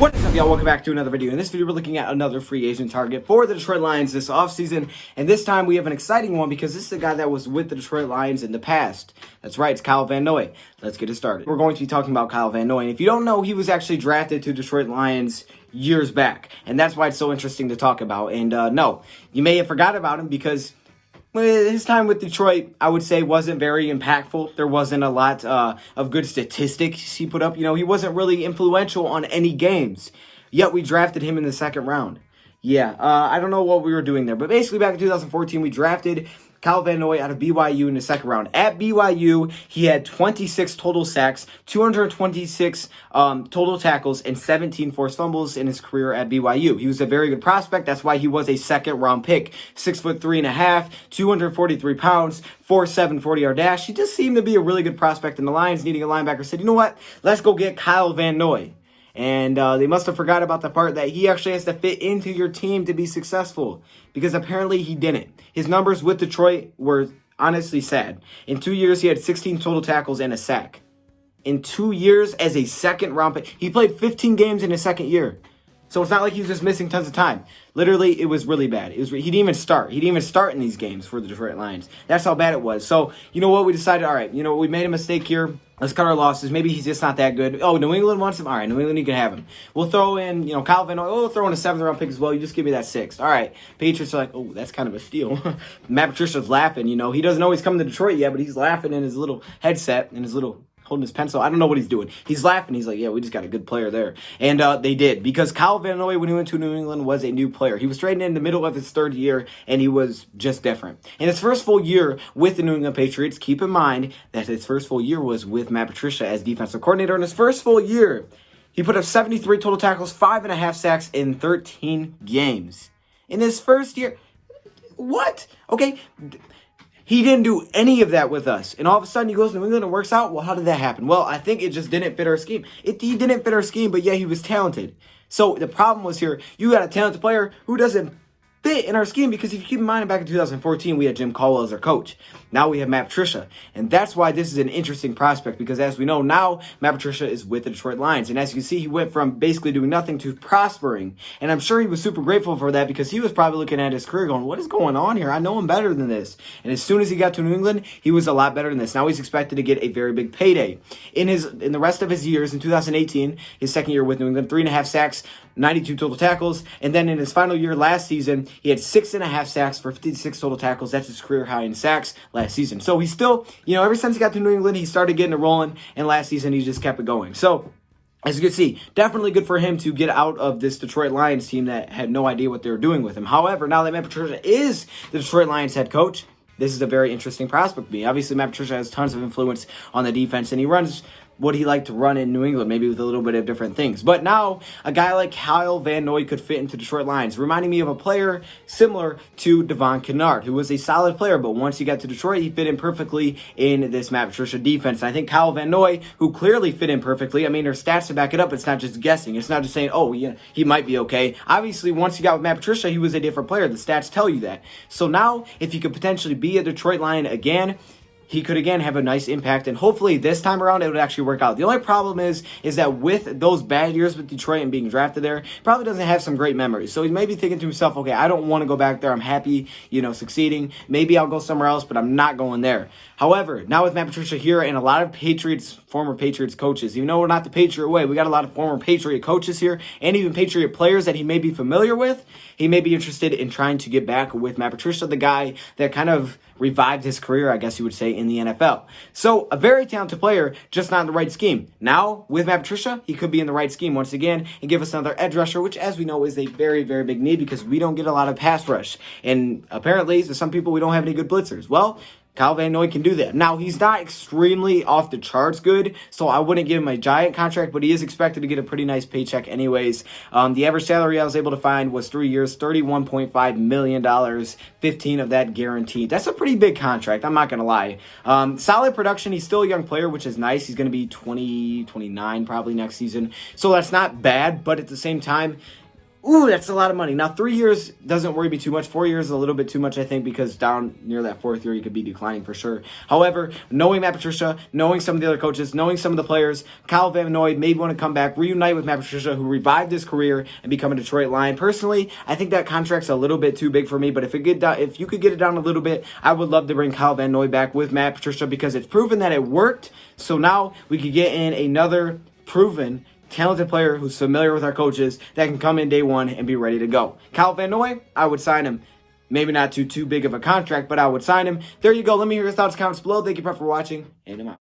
What is up, y'all? Welcome back to another video. In this video, we're looking at another free agent target for the Detroit Lions this offseason. And this time, we have an exciting one because this is a guy that was with the Detroit Lions in the past. That's right, it's Kyle Van Noy. Let's get it started. We're going to be talking about Kyle Van Noy. And if you don't know, he was actually drafted to Detroit Lions years back. And that's why it's so interesting to talk about. And no, you may have forgot about him because his time with Detroit, I would say, wasn't very impactful. There wasn't a lot of good statistics he put up. You know, he wasn't really influential on any games. Yet we drafted him in the second round. Yeah, I don't know what we were doing there. But basically, back in 2014, we drafted Kyle Van Noy out of BYU in the second round. At BYU, he had 26 total sacks, 226 total tackles, and 17 forced fumbles in his career at BYU. He was a very good prospect. That's why he was a second-round pick. 6'3.5", 243 pounds, 4.7 40-yard dash. He just seemed to be a really good prospect, and the Lions, needing a linebacker, said, you know what? Let's go get Kyle Van Noy. And they must have forgot about the part that he actually has to fit into your team to be successful, because apparently he didn't. His numbers with Detroit were honestly sad. In 2 years, he had 16 total tackles and a sack. In 2 years as a second-round pick, he played 15 games in his second year. So it's not like he was just missing tons of time. Literally, it was really bad. He didn't even start. He didn't even start in these games for the Detroit Lions. That's how bad it was. So, you know what? We decided, all right, you know, we made a mistake here. Let's cut our losses. Maybe he's just not that good. Oh, New England wants him? All right, New England, you can have him. We'll throw in, you know, Kyle Van Noy. We'll throw in a seventh-round pick as well. You just give me that sixth. All right. Patriots are like, oh, that's kind of a steal. Matt Patricia's laughing, you know. He doesn't know he's coming to Detroit yet, but he's laughing in his little headset and his little holding his pencil. I don't know what he's doing. He's laughing. He's like, yeah, we just got a good player there. And they did, because Kyle Van Noy, when he went to New England, was a new player. He was traded in the middle of his third year, and he was just different. In his first full year with the New England Patriots, keep in mind that his first full year was with Matt Patricia as defensive coordinator. In his first full year, he put up 73 total tackles, 5.5 sacks in 13 games. In his first year, what? Okay, he didn't do any of that with us. And all of a sudden, he goes to New England and works out. Well, how did that happen? Well, I think it just didn't fit our scheme. He didn't fit our scheme, but yeah, he was talented. So the problem was here, you got a talented player who doesn't fit in our scheme, because if you keep in mind, back in 2014, we had Jim Caldwell as our coach. Now we have Matt Patricia. And that's why this is an interesting prospect, because as we know, now Matt Patricia is with the Detroit Lions. And as you can see, he went from basically doing nothing to prospering. And I'm sure he was super grateful for that, because he was probably looking at his career going, what is going on here? I know I'm better than this. And as soon as he got to New England, he was a lot better than this. Now he's expected to get a very big payday. In the rest of his years, in 2018, his second year with New England, 3.5 sacks, 92 total tackles. And then in his final year last season, he had 6.5 sacks for 56 total tackles. That's his career high in sacks last season. So he's still, you know, ever since he got to New England, he started getting it rolling. And last season, he just kept it going. So as you can see, definitely good for him to get out of this Detroit Lions team that had no idea what they were doing with him. However, now that Matt Patricia is the Detroit Lions head coach, this is a very interesting prospect to me. Obviously, Matt Patricia has tons of influence on the defense, and he runs what he liked to run in New England, maybe with a little bit of different things. But now, a guy like Kyle Van Noy could fit into Detroit Lions, reminding me of a player similar to Devon Kennard, who was a solid player, but once he got to Detroit, he fit in perfectly in this Matt Patricia defense. And I think Kyle Van Noy, who clearly fit in perfectly, I mean, there's stats to back it up. It's not just guessing. It's not just saying, oh, yeah, he might be okay. Obviously, once he got with Matt Patricia, he was a different player. The stats tell you that. So now, if he could potentially be a Detroit Lion again, he could again have a nice impact, and hopefully this time around it would actually work out. The only problem is that with those bad years with Detroit and being drafted there, probably doesn't have some great memories. So he may be thinking to himself, okay, I don't want to go back there. I'm happy, you know, succeeding. Maybe I'll go somewhere else, but I'm not going there. However, now with Matt Patricia here and a lot of former Patriots coaches, even though we're not the Patriot way, we got a lot of former Patriot coaches here and even Patriot players that he may be familiar with. He may be interested in trying to get back with Matt Patricia, the guy that kind of revived his career, I guess you would say, in the NFL. So a very talented player, just not in the right scheme. Now, with Matt Patricia, he could be in the right scheme once again and give us another edge rusher, which, as we know, is a very, very big need because we don't get a lot of pass rush. And apparently, to some people, we don't have any good blitzers. Well, Kyle Van Noy can do that. Now, he's not extremely off the charts good, so I wouldn't give him a giant contract, but he is expected to get a pretty nice paycheck anyways. The average salary I was able to find was 3 years, $31.5 million, 15 of that guaranteed. That's a pretty big contract, I'm not going to lie. Solid production. He's still a young player, which is nice. He's going to be 29 probably next season, so that's not bad, but at the same time, Ooh, that's a lot of money. Now, 3 years doesn't worry me too much. 4 years is a little bit too much, I think, because down near that fourth year, you could be declining for sure. However, knowing Matt Patricia, knowing some of the other coaches, knowing some of the players, Kyle Van Noy maybe want to come back, reunite with Matt Patricia, who revived his career and become a Detroit Lion. Personally, I think that contract's a little bit too big for me, but if you could get it down a little bit, I would love to bring Kyle Van Noy back with Matt Patricia because it's proven that it worked. So now we could get in another proven talented player who's familiar with our coaches that can come in day one and be ready to go. Kyle Van Noy, I would sign him. Maybe not too big of a contract, but I would sign him. There you go. Let me hear your thoughts, comments below. Thank you for watching, and I'm out.